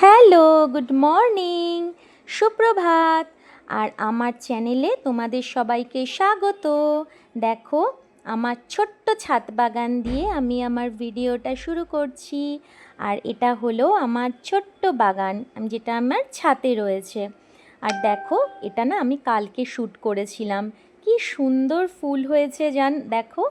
Hello, good morning, সুপ্রভাত। আর আমার চ্যানেলে তোমাদের সবাইকে স্বাগত। দেখো, আমার ছোট্ট ছাদ বাগান দিয়ে আমি আমার ভিডিওটা শুরু করছি। আর এটা হলো আমার ছোট্ট বাগান, যেটা আমার ছাদে রয়েছে। আর দেখো, এটা না আমি কালকে শ্যুট করেছিলাম। কি সুন্দর ফুল হয়েছে দেখো।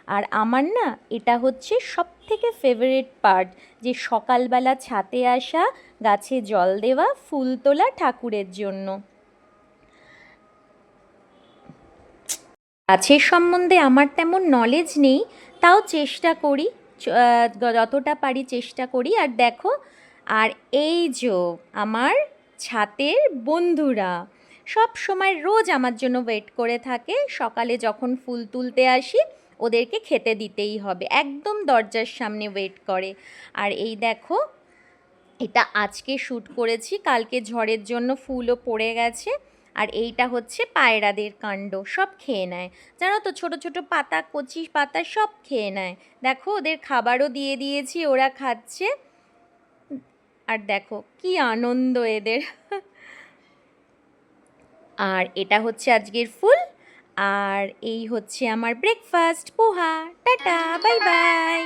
আর আমার না এটা হচ্ছে সবথেকে ফেভারিট পার্ট, যে সকালবেলা ছাদে আসা, গাছে জল দেওয়া, ফুল তোলা ঠাকুরের জন্য। গাছের সম্বন্ধে আমার তেমন নলেজ নেই, তাও চেষ্টা করি, যতটা পারি চেষ্টা করি। আর দেখো, আর এই যে আমার ছাতের বন্ধুরা সব সময় রোজ আমার জন্য ওয়েট করে থাকে। সকালে যখন ফুল তুলতে আসি, ওদেরকে খেতে দিতেই হবে, একদম দরজার সামনে ওয়েট করে। আর এই দেখো, এটা আজকে শ্যুট করেছি, কালকে ঝড়ের জন্য ফুলও পড়ে গেছে। আর এইটা হচ্ছে পায়রাদের কাণ্ড, সব খেয়ে নেয়, জানো তো, ছোট ছোট পাতা, কচি পাতা সব খেয়ে নেয়। দেখো, ওদের খাবারও দিয়ে দিয়েছি, ওরা খাচ্ছে। আর দেখো কি আনন্দ এদের। আর এটা হচ্ছে আজকের ফুল। আর এই হচ্ছে আমার breakfast, poha. Tata, bye by.